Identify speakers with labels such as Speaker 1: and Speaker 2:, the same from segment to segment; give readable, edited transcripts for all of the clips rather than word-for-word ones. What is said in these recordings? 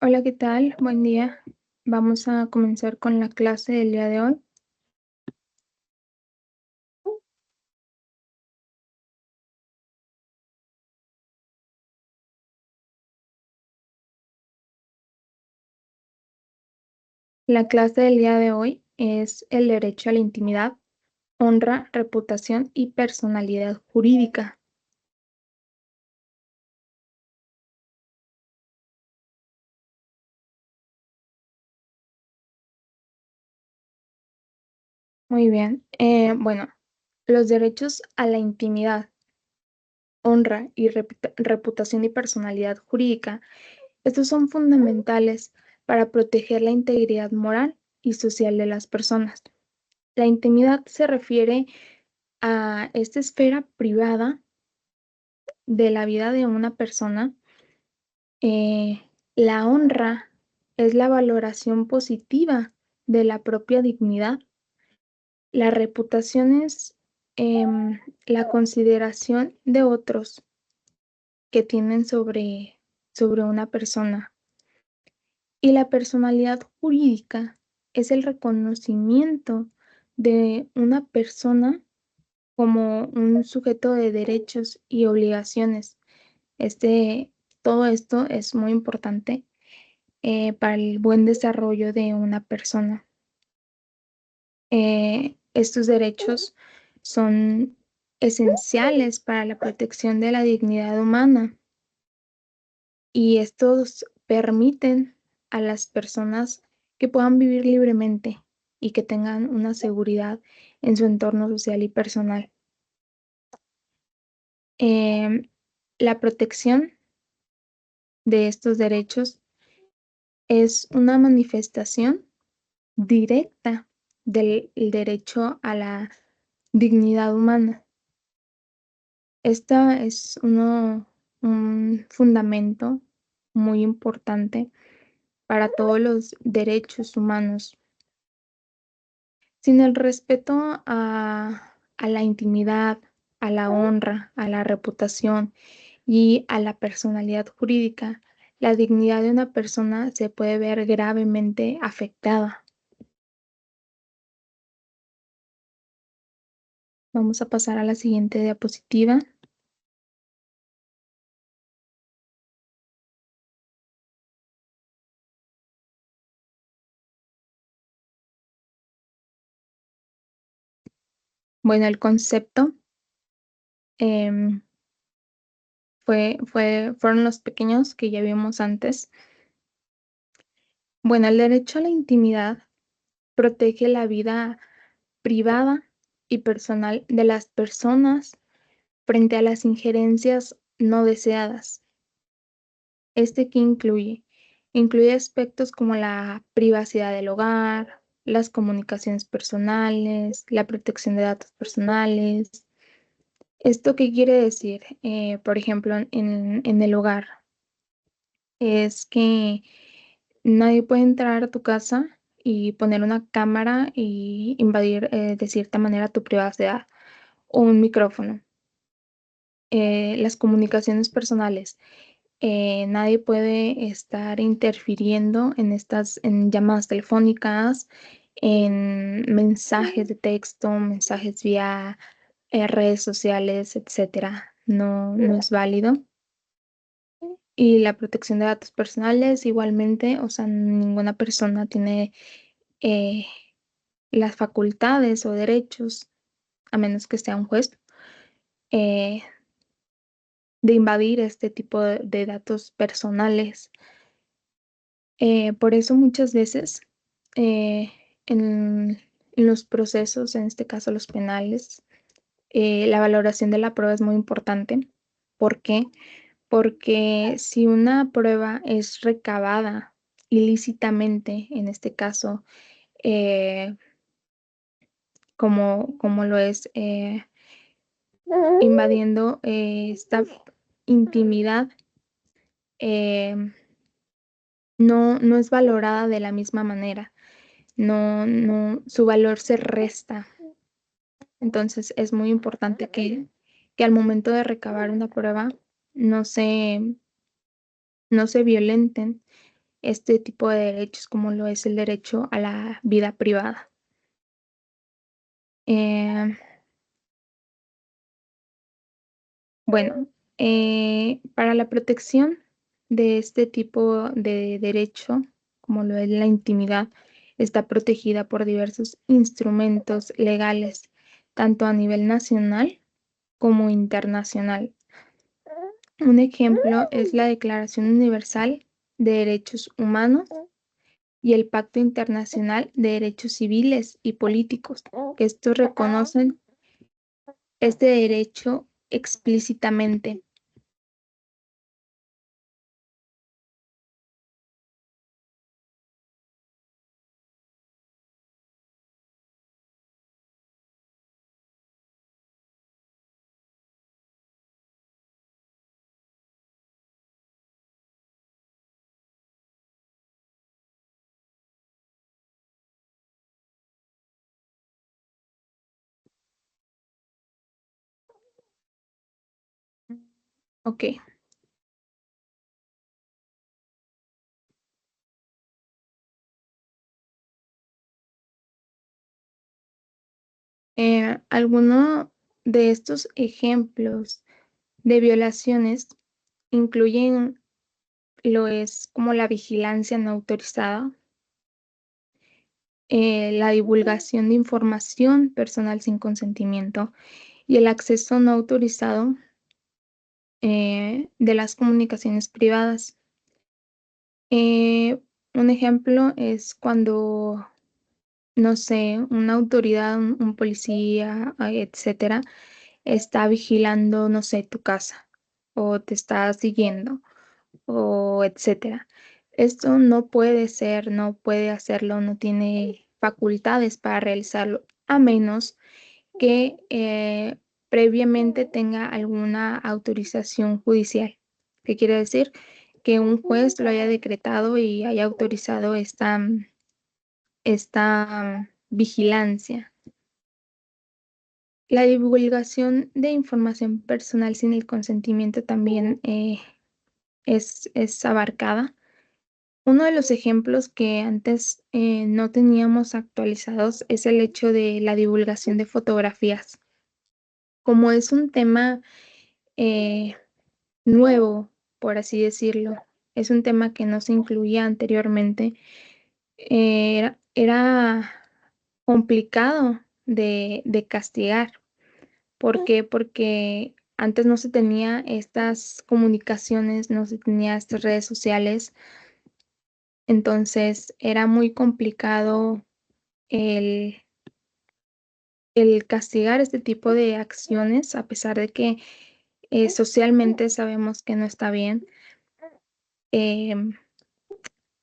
Speaker 1: Hola, ¿qué tal? Buen día. Vamos a comenzar con la clase del día de hoy. La clase del día de hoy es el derecho a la intimidad, honra, reputación y personalidad jurídica. Muy bien. Bueno, los derechos a la intimidad, honra y reputación y personalidad jurídica, estos son fundamentales para proteger la integridad moral y social de las personas. La intimidad se refiere a esta esfera privada de la vida de una persona. La honra es la valoración positiva de la propia dignidad. La reputación es la consideración de otros que tienen sobre una persona. Y la personalidad jurídica es el reconocimiento de una persona como un sujeto de derechos y obligaciones. Este, Todo esto es muy importante para el buen desarrollo de una persona. Estos derechos son esenciales para la protección de la dignidad humana y estos permiten a las personas que puedan vivir libremente y que tengan una seguridad en su entorno social y personal. Em, la protección de estos derechos es una manifestación directa del derecho a la dignidad humana. Esta es un fundamento muy importante para todos los derechos humanos. Sin el respeto a la intimidad, a la honra, a la reputación y a la personalidad jurídica, la dignidad de una persona se puede ver gravemente afectada. Vamos a pasar a la siguiente diapositiva. Bueno, el concepto em, fueron los pequeños que ya vimos antes. Bueno, el derecho a la intimidad protege la vida privada y personal de las personas frente a las injerencias no deseadas. ¿Qué incluye? Incluye aspectos como la privacidad del hogar, las comunicaciones personales, la protección de datos personales. ¿Esto qué quiere decir? Por ejemplo, en el hogar, es que nadie puede entrar a tu casa y poner una cámara y invadir de cierta manera tu privacidad o un micrófono. Las comunicaciones personales. Nadie puede estar interfiriendo en llamadas telefónicas, en mensajes de texto, mensajes vía redes sociales, etcétera. No es válido. Y la protección de datos personales, igualmente, o sea, ninguna persona tiene eh, las facultades o derechos, a menos que sea un juez, eh, de invadir este tipo de datos personales. Por eso muchas veces eh, en, en los procesos, en este caso los penales, la valoración de la prueba es muy importante. ¿Por qué? Porque si una prueba es recabada ilícitamente, en este caso, eh, como lo es invadiendo esta intimidad, eh, no es valorada de la misma manera. Su valor se resta. Entonces es muy importante que al momento de recabar una prueba no se, no se violenten este tipo de derechos, como lo es el derecho a la vida privada. Em, bueno, para la protección de este tipo de derecho, como lo es la intimidad, está protegida por diversos instrumentos legales, tanto a nivel nacional como internacional. Un ejemplo es la Declaración Universal de Derechos Humanos y el Pacto Internacional de Derechos Civiles y Políticos, que estos reconocen este derecho explícitamente. Ok. Alguno de estos ejemplos de violaciones incluyen lo es como la vigilancia no autorizada, la divulgación de información personal sin consentimiento y el acceso no autorizado de las comunicaciones privadas. Eh, un ejemplo es cuando, no sé, una autoridad, un policía, etcétera, está vigilando, no sé, tu casa o te está siguiendo o etcétera. Esto no puede ser, no puede hacerlo, no tiene facultades para realizarlo, a menos que previamente tenga alguna autorización judicial. ¿Qué quiere decir? Que un juez lo haya decretado y haya autorizado esta vigilancia. La divulgación de información personal sin el consentimiento también es abarcada. Uno de los ejemplos que antes no teníamos actualizados es el hecho de la divulgación de fotografías. Como es un tema eh, nuevo, por así decirlo, es un tema que no se incluía anteriormente, era complicado de castigar. ¿Por qué? Porque antes no se tenía estas comunicaciones, no se tenía estas redes sociales, entonces era muy complicado el, el castigar este tipo de acciones, a pesar de que socialmente sabemos que no está bien. Em,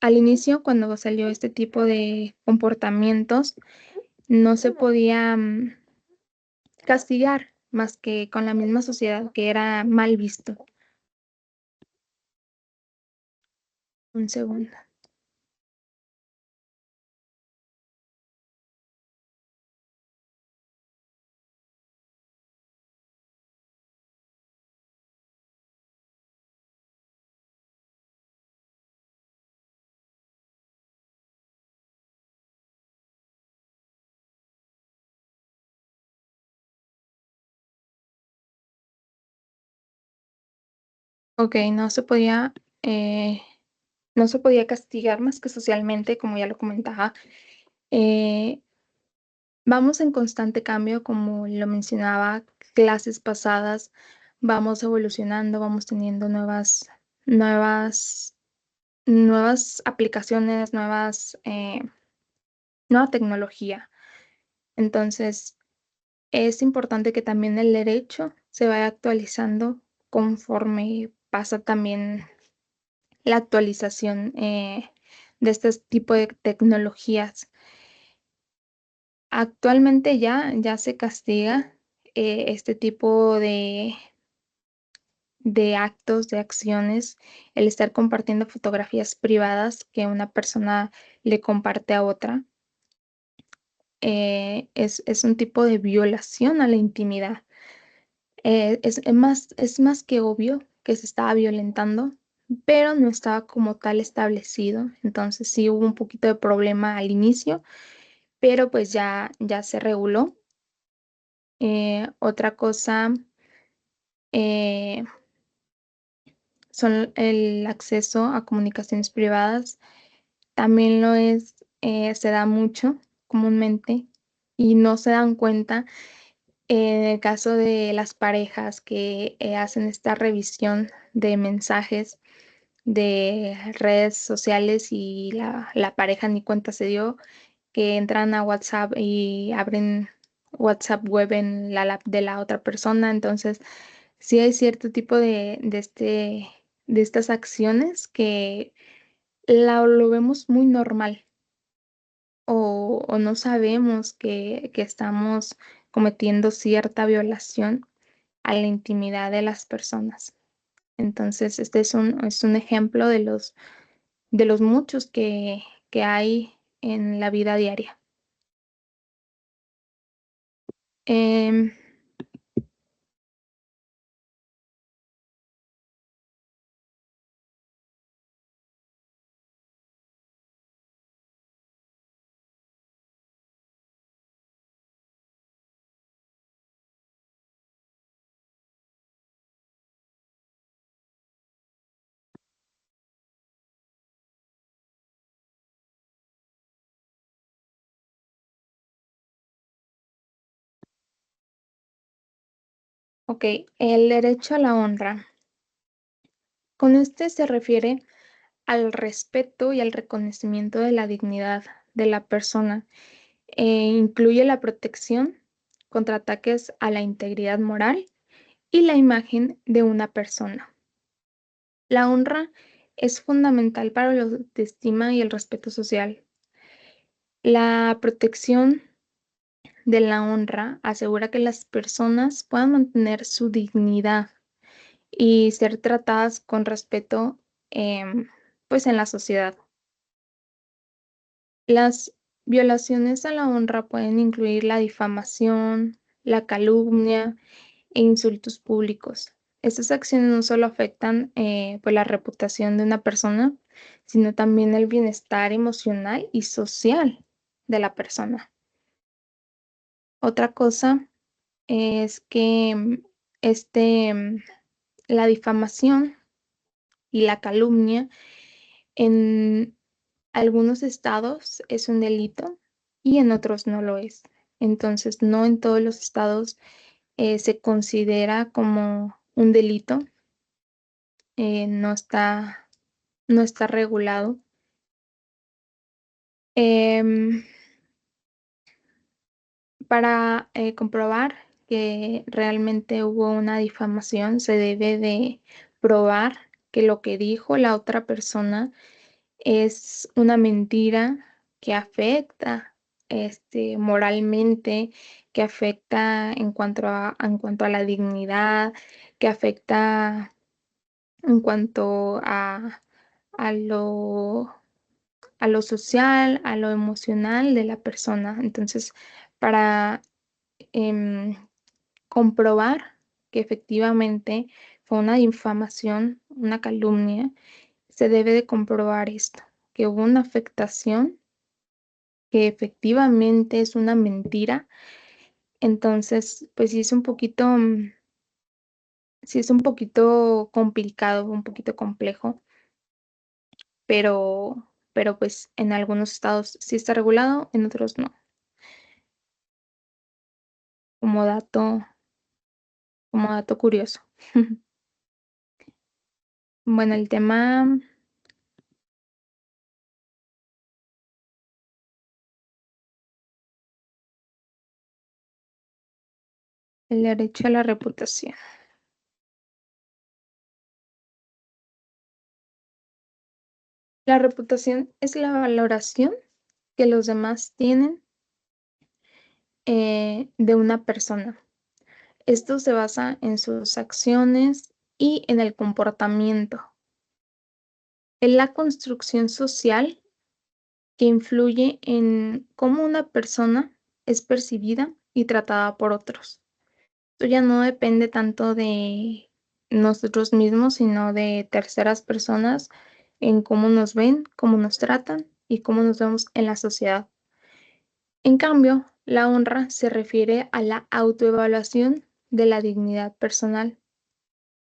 Speaker 1: Al inicio, cuando salió este tipo de comportamientos, no se podía castigar más que con la misma sociedad, que era mal visto. Un segundo. Ok, eh, no se podía castigar más que socialmente, como ya lo comentaba. Eh, Vamos en constante cambio, como lo mencionaba, clases pasadas, vamos evolucionando, vamos teniendo nuevas, nuevas aplicaciones, nueva tecnología. Entonces, es importante que también el derecho se vaya actualizando conforme pasa también la actualización de este tipo de tecnologías. Actualmente ya se castiga este tipo de actos, de acciones, el estar compartiendo fotografías privadas que una persona le comparte a otra. Es un tipo de violación a la intimidad. Es más que obvio que se está violentando, pero no estaba como tal establecido. Entonces sí hubo un poquito de problema al inicio, pero pues ya se reguló. Otra cosa eh, son el acceso a comunicaciones privadas. También se da mucho comúnmente y no se dan cuenta en el caso de las parejas que hacen esta revisión de mensajes de redes sociales y la pareja ni cuenta se dio, que entran a WhatsApp y abren WhatsApp web en la lap de la otra persona. Entonces, sí hay cierto tipo de estas acciones que lo vemos muy normal o no sabemos que estamos cometiendo cierta violación a la intimidad de las personas. Entonces, este es un ejemplo de los muchos que hay en la vida diaria. Em, ok, el derecho a la honra. Con este se refiere al respeto y al reconocimiento de la dignidad de la persona. Incluye la protección contra ataques a la integridad moral y la imagen de una persona. La honra es fundamental para la autoestima y el respeto social. La protección de la honra asegura que las personas puedan mantener su dignidad y ser tratadas con respeto, pues en la sociedad. Las violaciones a la honra pueden incluir la difamación, la calumnia e insultos públicos. Estas acciones no solo afectan pues la reputación de una persona, sino también el bienestar emocional y social de la persona. Otra cosa es que este, mm, la difamación y la calumnia en algunos estados es un delito y en otros no lo es. Entonces, no en todos los estados se considera como un delito, no no está regulado. Em, para comprobar que realmente hubo una difamación, se debe de probar que lo que dijo la otra persona es una mentira que afecta moralmente, que afecta en cuanto a la dignidad, que afecta en cuanto a a lo social, a lo emocional de la persona. Entonces, para em, comprobar que efectivamente fue una difamación, una calumnia, se debe de comprobar esto, que hubo una afectación, que efectivamente es una mentira. Entonces, pues sí es un poquito complicado, un poquito complejo, pero pues en algunos estados sí está regulado, en otros no. Como dato, como dato curioso. Bueno, el tema, el derecho a la reputación. La reputación es la valoración que los demás tienen de una persona. Esto se basa en sus acciones y en el comportamiento, en la construcción social que influye en cómo una persona es percibida y tratada por otros. Esto ya no depende tanto nosotros mismos, sino de terceras personas en cómo nos ven, cómo nos tratan y cómo nos vemos en la sociedad. En cambio, la honra se refiere a la autoevaluación de la dignidad personal.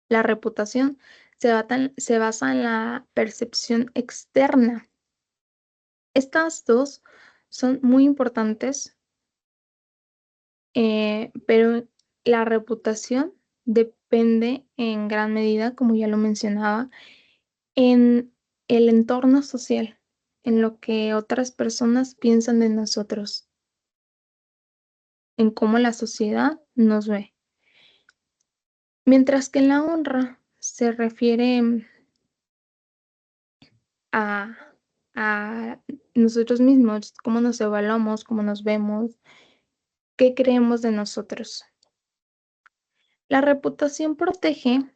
Speaker 1: La reputación se basa en la percepción externa. Estas dos son muy importantes, pero la reputación depende en gran medida, como ya lo mencionaba, en el entorno social, en lo que otras personas piensan de nosotros, en cómo la sociedad nos ve. Mientras que la honra se refiere a, a nosotros mismos, cómo nos evaluamos, cómo nos vemos, qué creemos de nosotros. La reputación protege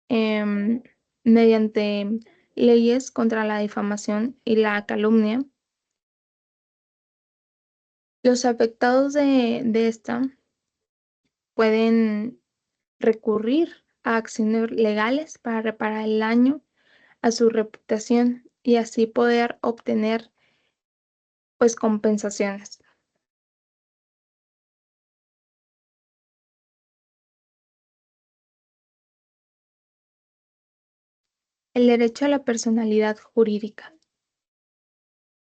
Speaker 1: em, mediante leyes contra la difamación y la calumnia. Los afectados de esta pueden recurrir a acciones legales para reparar el daño a su reputación y así poder obtener pues compensaciones. El derecho a la personalidad jurídica.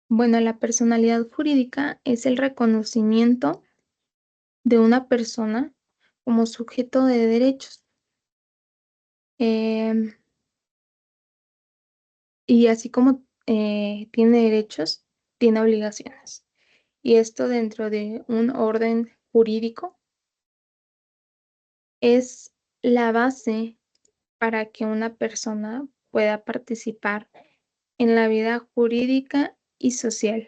Speaker 1: Bueno, la personalidad jurídica es el reconocimiento de una persona como sujeto de derechos. Em, y así como tiene derechos, tiene obligaciones. Y esto dentro de un orden jurídico es la base para que una persona pueda participar en la vida jurídica y social.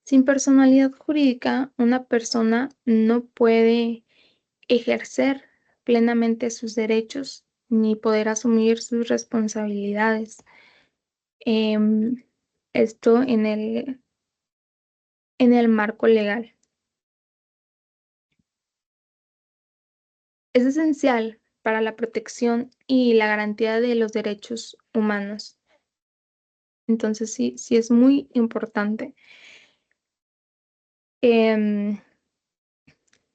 Speaker 1: Sin personalidad jurídica, una persona no puede ejercer plenamente sus derechos ni poder asumir sus responsabilidades. Em, esto en el marco legal. Es esencial para la protección y la garantía de los derechos humanos. Entonces, sí es muy importante. Em,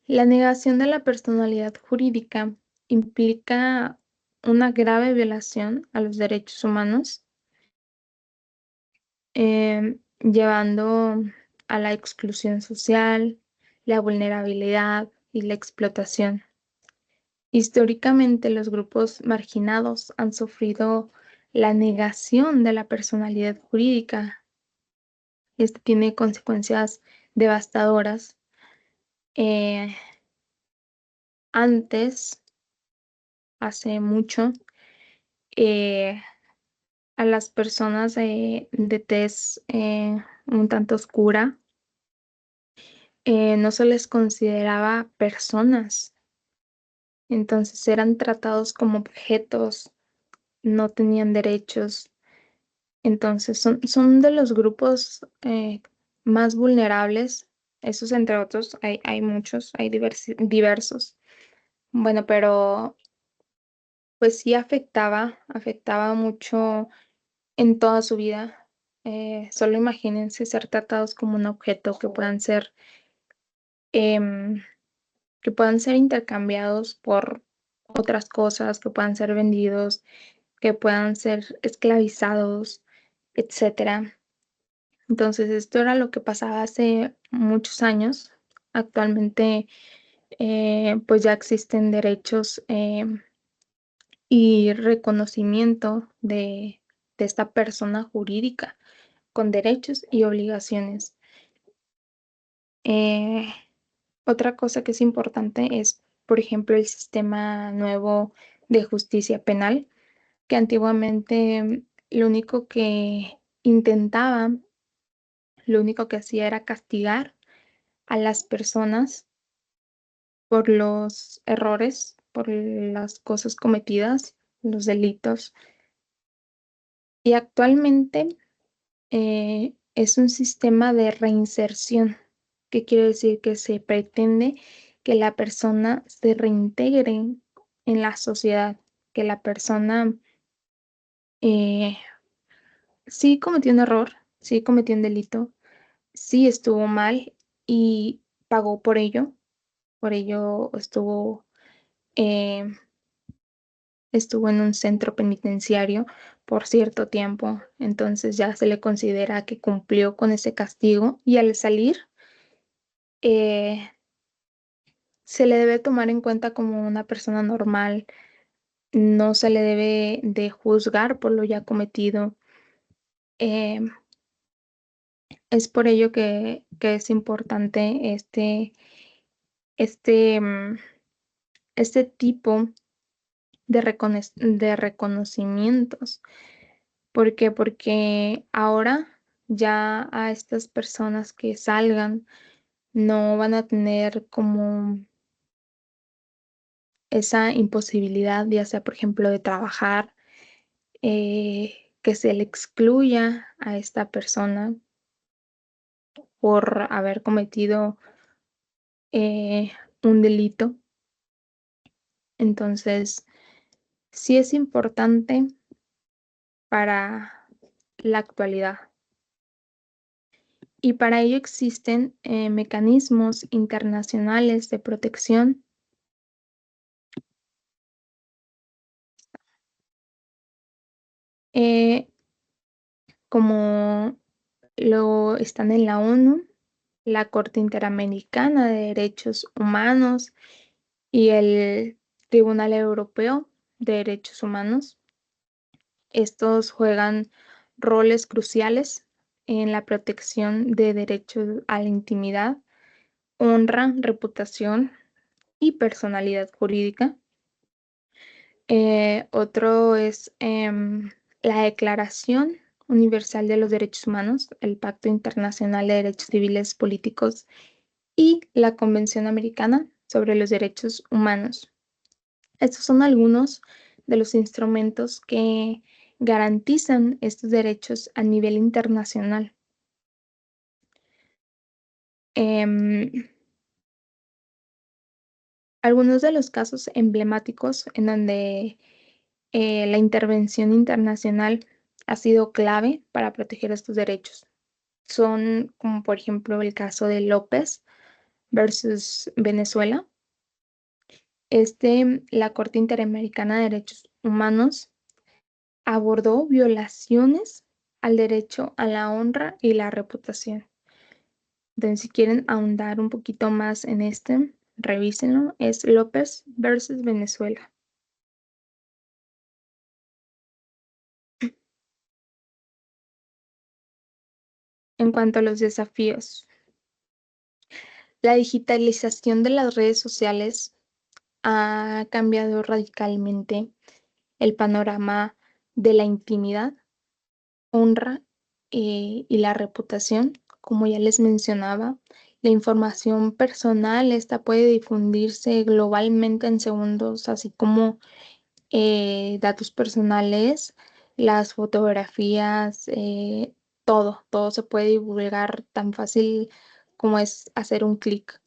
Speaker 1: la negación de la personalidad jurídica implica una grave violación a los derechos humanos, llevando a la exclusión social, la vulnerabilidad y la explotación. Históricamente, los grupos marginados han sufrido la negación de la personalidad jurídica. Esto tiene consecuencias devastadoras. Eh, Antes, hace mucho, eh, a las personas de tez un tanto oscura no se les consideraba personas, entonces eran tratados como objetos, no tenían derechos. Entonces son de los grupos más vulnerables, esos entre otros, hay muchos, hay diversos. Bueno, pero pues sí afectaba mucho en toda su vida. Solo imagínense ser tratados como un objeto, em, que puedan ser intercambiados por otras cosas, que puedan ser vendidos, que puedan ser esclavizados, etcétera. Entonces, esto era lo que pasaba hace muchos años. Actualmente, pues ya existen derechos y reconocimiento de esta persona jurídica con derechos y obligaciones. Eh, Otra cosa que es importante es, por ejemplo, el sistema nuevo de justicia penal, que antiguamente lo único que intentaba, lo único que hacía era castigar a las personas por los errores, por las cosas cometidas, los delitos. Y actualmente es un sistema de reinserción, que quiere decir que se pretende que la persona se reintegre en la sociedad, que la persona eh, sí cometió un error, sí cometió un delito, sí estuvo mal y pagó por ello eh, estuvo en un centro penitenciario por cierto tiempo, entonces ya se le considera que cumplió con ese castigo y al salir eh, se le debe tomar en cuenta como una persona normal, no se le debe de juzgar por lo ya cometido. Em, es por ello que es importante este, este tipo de reconocimientos. ¿Por qué? Porque ahora ya a estas personas que salgan no van a tener como esa imposibilidad, ya sea, por ejemplo, de trabajar, que se le excluya a esta persona por haber cometido eh, un delito. Entonces, sí es importante para la actualidad. Y para ello existen mecanismos internacionales de protección eh, como lo están en la ONU, la Corte Interamericana de Derechos Humanos y el Tribunal Europeo de Derechos Humanos. Estos juegan roles cruciales en la protección de derechos a la intimidad, honra, reputación y personalidad jurídica. Otro es la Declaración Universal de los Derechos Humanos, el Pacto Internacional de Derechos Civiles Políticos y la Convención Americana sobre los Derechos Humanos. Estos son algunos de los instrumentos que garantizan estos derechos a nivel internacional. Em, algunos de los casos emblemáticos en donde la intervención internacional ha sido clave para proteger estos derechos son como por ejemplo el caso de López versus Venezuela. La Corte Interamericana de Derechos Humanos abordó violaciones al derecho a la honra y la reputación. Entonces, si quieren ahondar un poquito más en revísenlo. Es López versus Venezuela. En cuanto a los desafíos, la digitalización de las redes sociales ha cambiado radicalmente el panorama de la intimidad, honra y la reputación. Como ya les mencionaba, la información personal esta puede difundirse globalmente en segundos, así como datos personales, las fotografías, todo se puede divulgar tan fácil como es hacer un clic.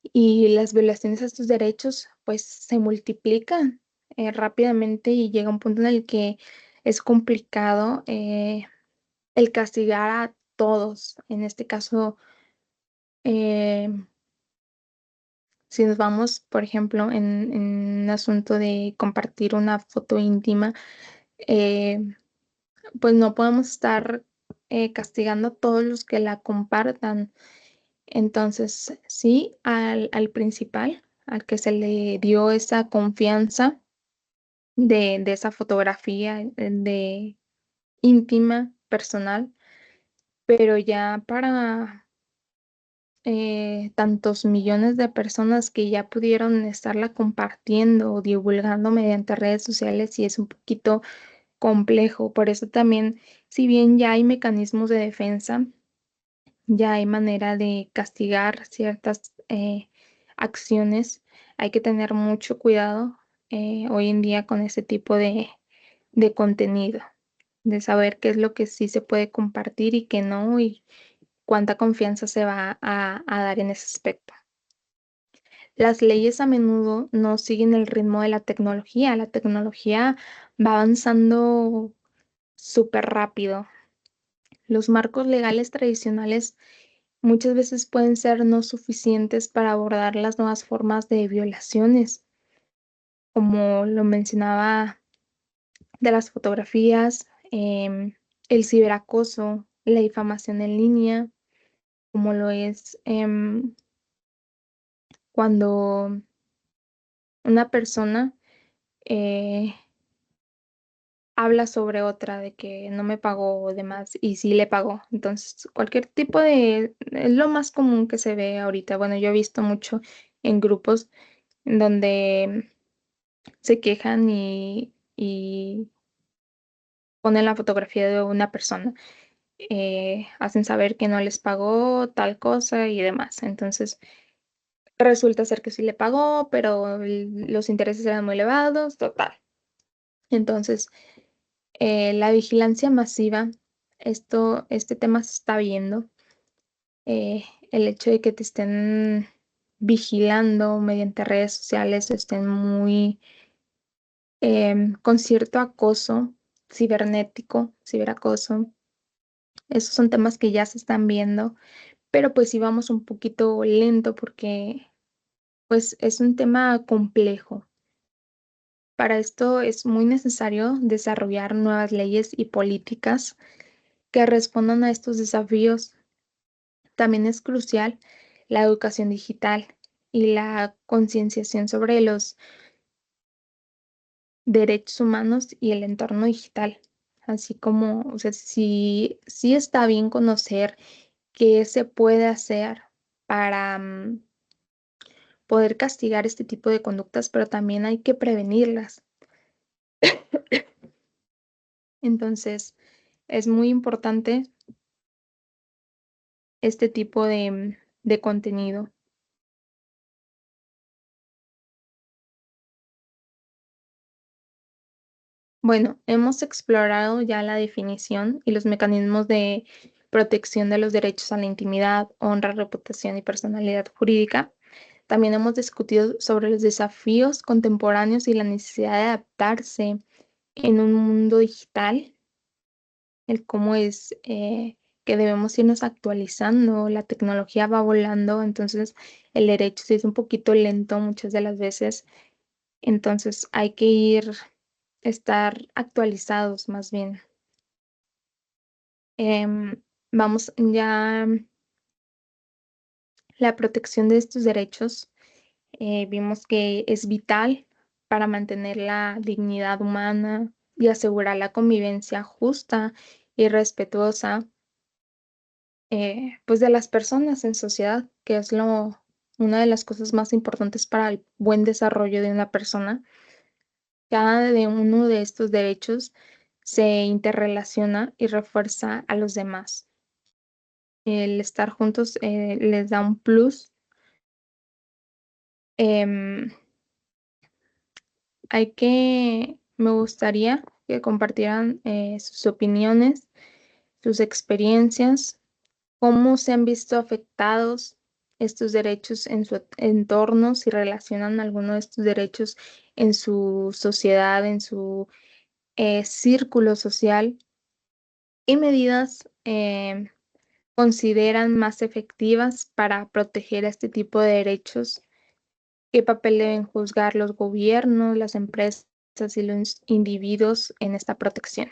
Speaker 1: Y las violaciones a estos derechos, pues, se multiplican rápidamente y llega un punto en el que es complicado el castigar a todos. En este caso, eh, si nos vamos, por ejemplo, en un asunto de compartir una foto íntima, eh, pues no podemos estar castigando a todos los que la compartan. Entonces, sí, al principal, al que se le dio esa confianza de esa fotografía de íntima, personal, pero ya para tantos millones de personas que ya pudieron estarla compartiendo o divulgando mediante redes sociales, y es un poquito complejo. Por eso también, si bien ya hay mecanismos de defensa, ya hay manera de castigar ciertas acciones. Hay que tener mucho cuidado hoy en día con ese tipo de contenido, de saber qué es lo que sí se puede compartir y qué no, y cuánta confianza se va a dar en ese aspecto. Las leyes a menudo no siguen el ritmo de la tecnología. La tecnología va avanzando súper rápido. Los marcos legales tradicionales muchas veces pueden ser no suficientes para abordar las nuevas formas de violaciones, como lo mencionaba de las fotografías, el ciberacoso, la difamación en línea, como lo es cuando una persona eh, habla sobre otra de que no me pagó o demás y sí le pagó. Entonces, cualquier tipo es lo más común que se ve ahorita. Bueno, yo he visto mucho en grupos en donde se quejan y ponen la fotografía de una persona. Hacen saber que no les pagó tal cosa y demás. Entonces, resulta ser que sí le pagó, pero los intereses eran muy elevados, total. Entonces, la vigilancia masiva, este tema se está viendo. El hecho de que te estén vigilando mediante redes sociales, estén muy con cierto acoso cibernético, ciberacoso. Esos son temas que ya se están viendo, pero pues sí vamos un poquito lento porque pues es un tema complejo. Para esto es muy necesario desarrollar nuevas leyes y políticas que respondan a estos desafíos. También es crucial la educación digital y la concienciación sobre los derechos humanos y el entorno digital. Así como, o sea, sí está bien conocer qué se puede hacer para poder castigar este tipo de conductas, pero también hay que prevenirlas. Entonces, es muy importante este tipo de contenido. Bueno, hemos explorado ya la definición y los mecanismos de protección de los derechos a la intimidad, honra, reputación y personalidad jurídica. También hemos discutido sobre los desafíos contemporáneos y la necesidad de adaptarse en un mundo digital, el cómo es que debemos irnos actualizando, la tecnología va volando, entonces el derecho sí es un poquito lento muchas de las veces, entonces hay que estar actualizados más bien. Vamos ya, la protección de estos derechos, vimos que es vital para mantener la dignidad humana y asegurar la convivencia justa y respetuosa pues de las personas en sociedad, que es una de las cosas más importantes para el buen desarrollo de una persona. Cada de uno de estos derechos se interrelaciona y refuerza a los demás. El estar juntos les da un plus. Em, me gustaría que compartieran sus opiniones, sus experiencias, cómo se han visto afectados estos derechos en su entorno, si relacionan alguno de estos derechos en su sociedad, en su círculo social, y medidas consideran más efectivas para proteger este tipo de derechos, qué papel deben juzgar los gobiernos, las empresas y los individuos en esta protección.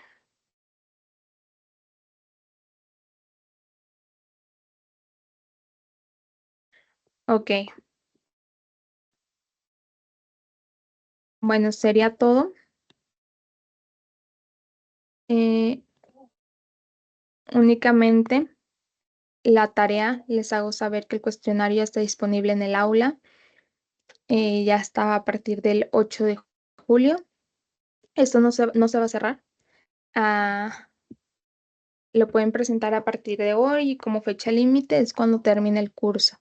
Speaker 1: Ok, bueno, sería todo. Eh, Únicamente la tarea, les hago saber que el cuestionario está disponible en el aula. Ya está a partir del 8 de julio. Esto no se va a cerrar. Ah, lo pueden presentar a partir de hoy y como fecha límite es cuando termine el curso.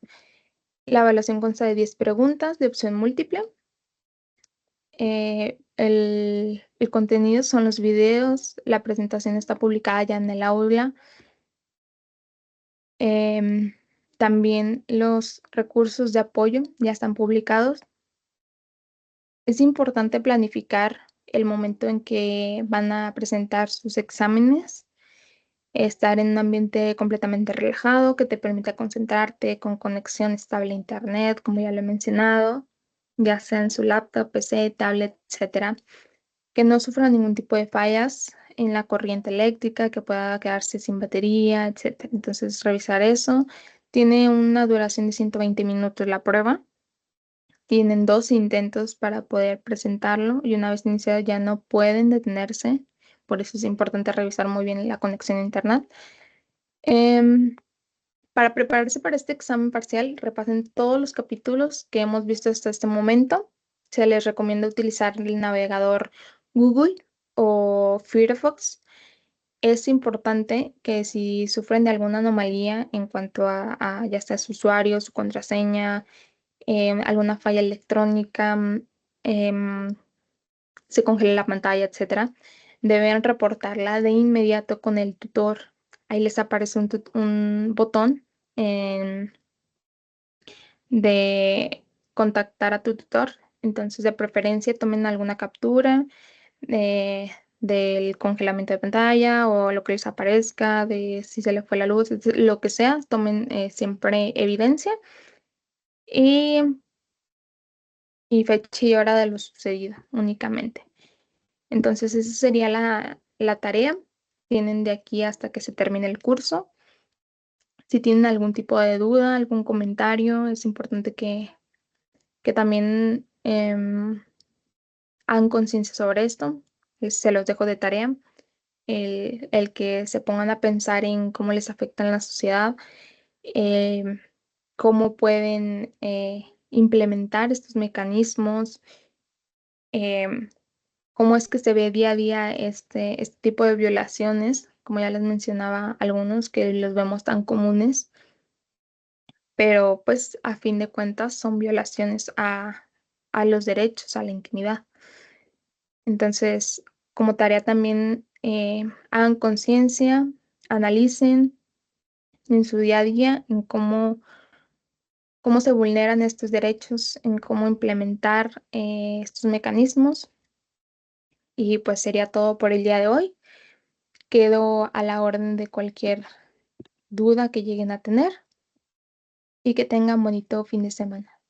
Speaker 1: La evaluación consta de 10 preguntas de opción múltiple. El contenido son los videos. La presentación está publicada ya en el aula. Em, También los recursos de apoyo ya están publicados. Es importante planificar el momento en que van a presentar sus exámenes, estar en un ambiente completamente relajado que te permita concentrarte con conexión estable a internet, como ya lo he mencionado, ya sea en su laptop, PC, tablet, etcétera, que no sufra ningún tipo de fallas en la corriente eléctrica, que pueda quedarse sin batería, etcétera. Entonces, revisar eso. Tiene una duración de 120 minutos la prueba. Tienen 2 intentos para poder presentarlo y una vez iniciado ya no pueden detenerse. Por eso es importante revisar muy bien la conexión a internet. Em, para prepararse para este examen parcial, repasen todos los capítulos que hemos visto hasta este momento. Se les recomienda utilizar el navegador Google o Firefox. Es importante que si sufren de alguna anomalía en cuanto a ya sea su usuario, su contraseña, alguna falla electrónica, em, se congela la pantalla, etcétera, deben reportarla de inmediato con el tutor. Ahí les aparece un botón em, de contactar a tu tutor. Entonces, de preferencia, tomen alguna captura de- del congelamiento de pantalla o lo que les aparezca, de si se le fue la luz, lo que sea, tomen siempre evidencia y, y fecha y hora de lo sucedido únicamente. Entonces, esa sería la tarea. Tienen de aquí hasta que se termine el curso. Si tienen algún tipo de duda, algún comentario, es importante que también hagan conciencia sobre esto. Se los dejo de tarea. El que se pongan a pensar en cómo les afecta en la sociedad, em, cómo pueden implementar estos mecanismos, em, cómo es que se ve día a día este tipo de violaciones, como ya les mencionaba algunos que los vemos tan comunes, pero pues a fin de cuentas son violaciones a los derechos, a la intimidad. Entonces, como tarea también hagan conciencia, analicen en su día a día en cómo se vulneran estos derechos, en cómo implementar estos mecanismos. Y pues sería todo por el día de hoy. Quedo a la orden de cualquier duda que lleguen a tener y que tengan bonito fin de semana.